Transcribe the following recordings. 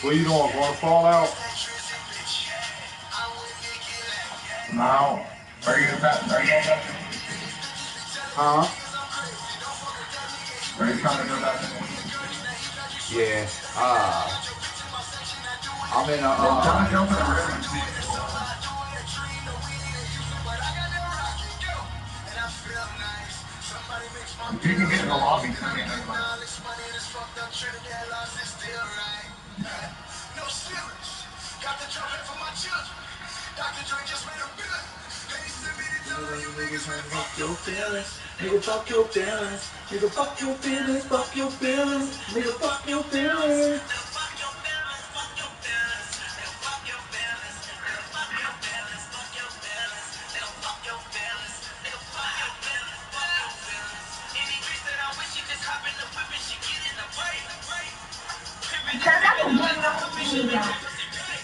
What are you doing? Going to Fallout? No. Are you about? Are you about? Huh? Are you trying to go back? Yeah. I'm in a. Well, try to jump in the river and see. If you can get in the lobby, come in. Your feelings, nigga, fuck your feelings, nigga, fuck your feelings, fuck your feelings, nigga, fuck your feelings.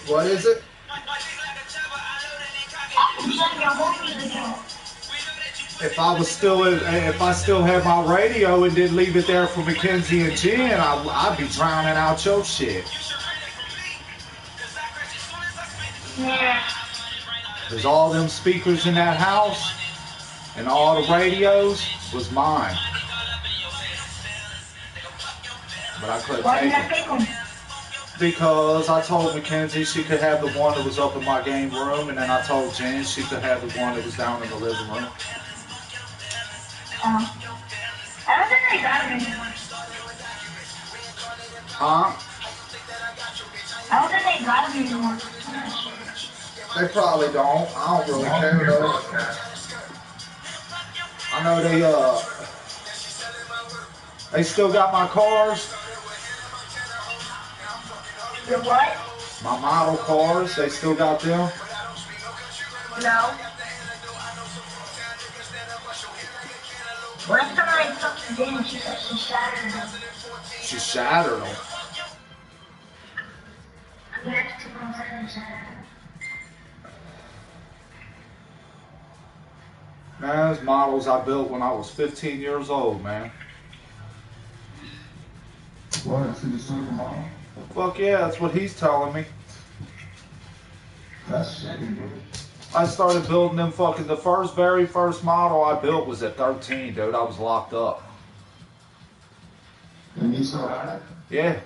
What is it? If I still had my radio and didn't leave it there for Mackenzie and Jen, I'd be drowning out your shit. Yeah. Cause all them speakers in that house and all the radios was mine. But I couldn't Why take did I take them? Because I told Mackenzie she could have the one that was up in my game room, and then I told Jen she could have the one that was down in the living room. I don't think I got them anymore. Huh? I don't think they got them anymore. They probably don't. I don't really care though. I know they still got my cars. The what? My model cars, they still got them. No. Last time I talked to Jen, she said she shattered them. She shattered them. Next to them, she shattered them. Man, those models I built when I was 15 years old, man. What? So you still the model? Fuck yeah, that's what he's telling me. That's sick, dude. I started building them fucking, the very first model I built was at 13, dude. I was locked up. And you still got it? Yeah.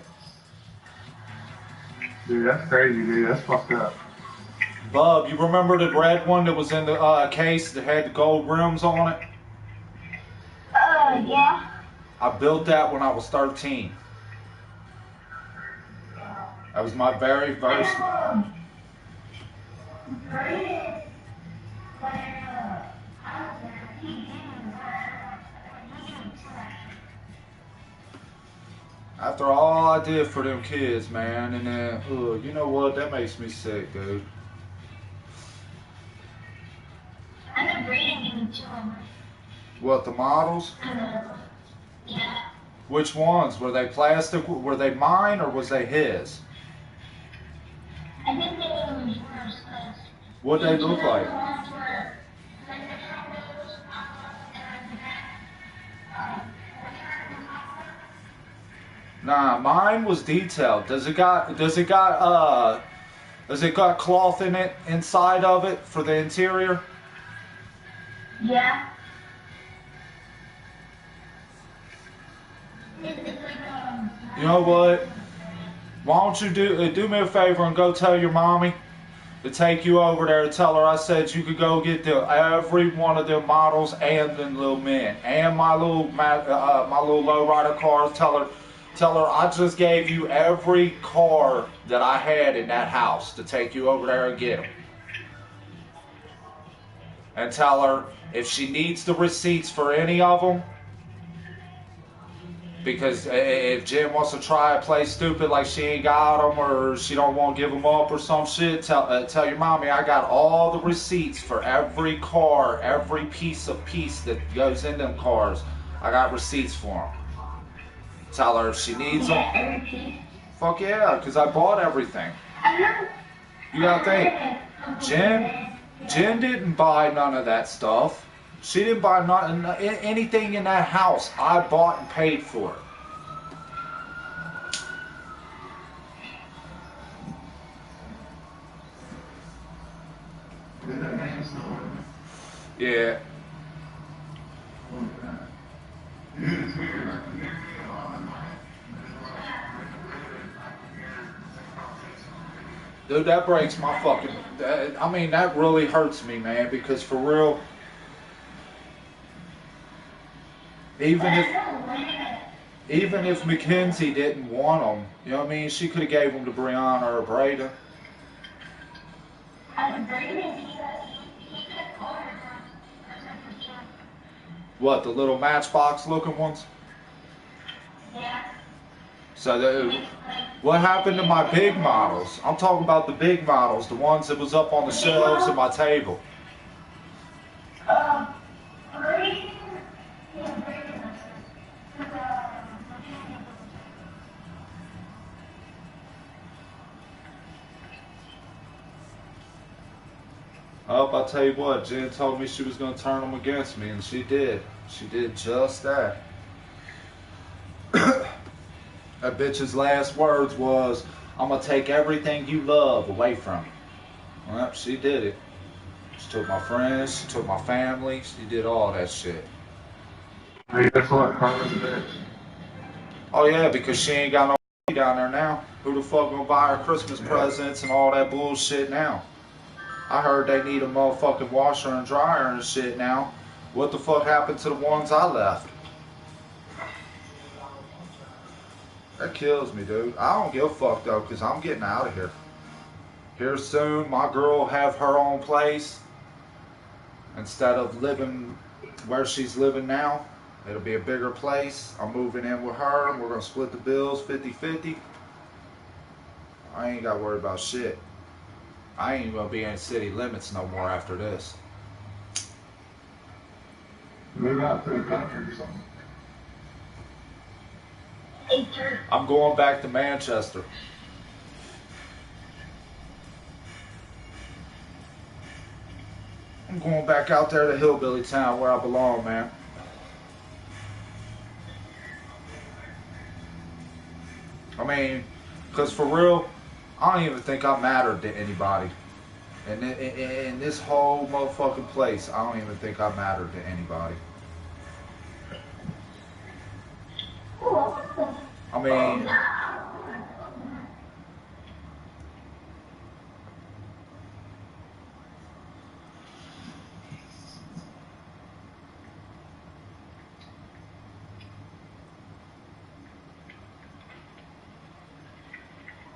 Dude, that's crazy, dude. That's fucked up. Bub, you remember the red one that was in the case that had the gold rims on it? Yeah. I built that when I was 13. That was my very first. After all I did for them kids, man, and then, you know what? That makes me sick, dude. I know Brayden gave me 2 of them. What, the models? Yeah. Which ones? Were they plastic? Were they mine or was they his? I think they were yours. What'd they look like? Nah, mine was detailed. Does it got cloth in it, inside of it, for the interior? Yeah. You know what? Why don't you do me a favor and go tell your mommy to take you over there and tell her I said you could go get every one of them models and them little men and my little lowrider cars. Tell her I just gave you every car that I had in that house to take you over there and get them. And tell her if she needs the receipts for any of them. Because if Jen wants to try to play stupid like she ain't got them or she don't want to give them up or some shit, tell your mommy I got all the receipts for every car, every piece that goes in them cars. I got receipts for them. Tell her if she needs them. Fuck yeah, because I bought everything. You gotta think, Jen didn't buy none of that stuff. She didn't buy anything in that house. I bought and paid for it. Yeah. Dude, that breaks my fucking... I mean, that really hurts me, man, because for real, even if Mackenzie didn't want them, you know what I mean? She could have gave them to Brianna or Brayden. What, the little Matchbox looking ones? Yeah. So, what happened to my big models? I'm talking about the big models, the ones that was up on the shelves of my table. Brady. Oh, I'll tell you what, Jen told me she was going to turn them against me, and she did. She did just that. That bitch's last words was, I'm going to take everything you love away from you. Well, she did it. She took my friends, she took my family, she did all that shit. Hey, that's what Carmen's bitch. Oh yeah, because she ain't got no money down there now. Who the fuck gonna buy her Christmas presents and all that bullshit now? I heard they need a motherfucking washer and dryer and shit now. What the fuck happened to the ones I left? That kills me, dude. I don't give a fuck though, because I'm getting out of here. Here soon, my girl will have her own place. Instead of living where she's living now, it'll be a bigger place. I'm moving in with her, and we're going to split the bills 50-50. I ain't got to worry about shit. I ain't going to be in city limits no more after this. Move out to the country or something. I'm going back to Manchester. I'm going back out there to hillbilly town where I belong, man. I mean, because for real, I don't even think I mattered to anybody. In this whole motherfucking place, I don't even think I mattered to anybody. I mean,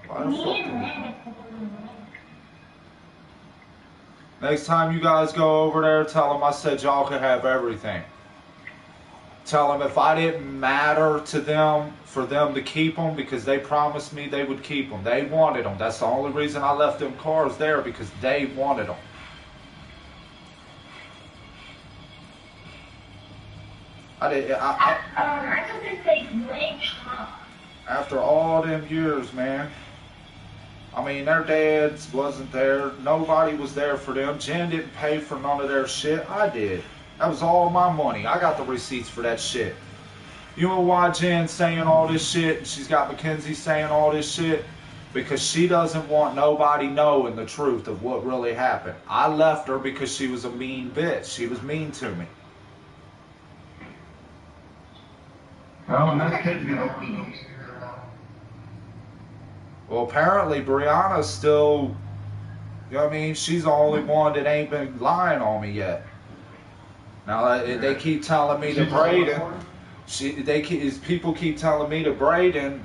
why the fuck? Next time you guys go over there, tell them I said y'all could have everything. Tell them if I didn't matter to them, for them to keep them, because they promised me they would keep them. They wanted them. That's the only reason I left them cars there, because they wanted them. After all them years, man. I mean, their dads wasn't there. Nobody was there for them. Jen didn't pay for none of their shit. I did. That was all my money. I got the receipts for that shit. You know why Jen's saying all this shit and she's got Mackenzie saying all this shit? Because she doesn't want nobody knowing the truth of what really happened. I left her because she was a mean bitch. She was mean to me. Well, and that kid's gonna... Well, apparently Brianna's still, you know what I mean? She's the only one that ain't been lying on me yet. Now, they keep telling me that Brayden, people keep telling me that Brayden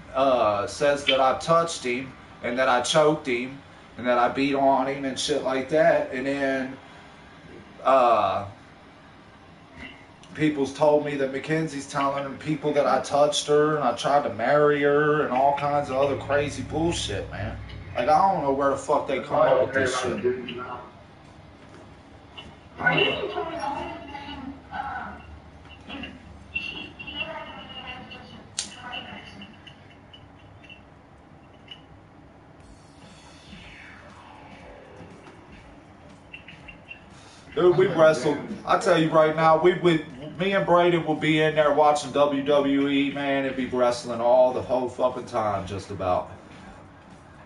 says that I touched him and that I choked him and that I beat on him and shit like that. And then people's told me that Mackenzie's telling people that I touched her and I tried to marry her and all kinds of other crazy bullshit, man. Like, I don't know where the fuck they come up with this shit. Dude, we wrestled. I tell you right now, me and Brayden will be in there watching WWE, man, and be wrestling all the whole fucking time, just about.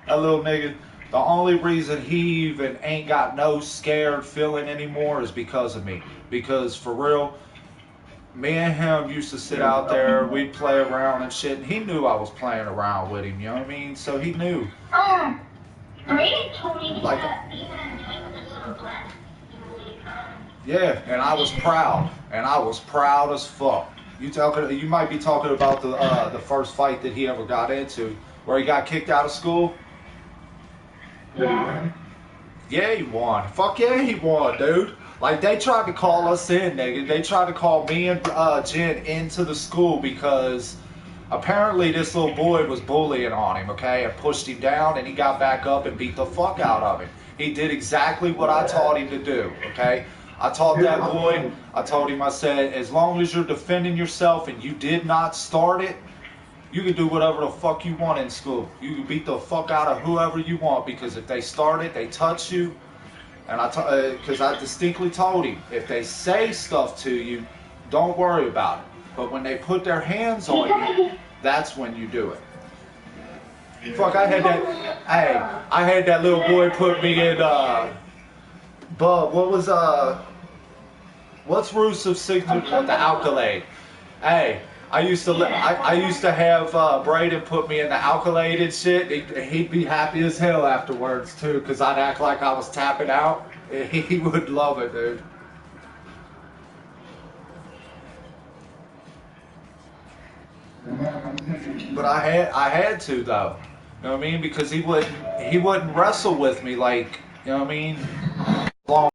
That little nigga, The only reason he even ain't got no scared feeling anymore is because of me. Because for real, me and him used to sit out there, we'd play around and shit, and he knew I was playing around with him, you know what I mean? So he knew. Brady told me Like, that even yeah, and I was proud, and I was proud as fuck. You might be talking about the first fight that he ever got into, where he got kicked out of school. Yeah. Yeah, he won. Fuck yeah, he won, dude. Like, they tried to call us in, nigga. They tried to call me and Jen into the school because apparently this little boy was bullying on him, okay, and pushed him down, and he got back up and beat the fuck out of him. He did exactly what I taught him to do, okay? I taught that boy, I told him, I said, as long as you're defending yourself and you did not start it, you can do whatever the fuck you want in school. You can beat the fuck out of whoever you want, because if they start it, they touch you. And because I distinctly told him, if they say stuff to you, don't worry about it. But when they put their hands on you, that's when you do it. Fuck, I had that little boy put me in, Bub, what's Rusev's signature with the Alkalade? Hey, I used to have Braden put me in the Alkalade and shit. He'd be happy as hell afterwards too, because I'd act like I was tapping out. He would love it, dude. But I had to though. You know what I mean? Because he wouldn't wrestle with me like, you know what I mean?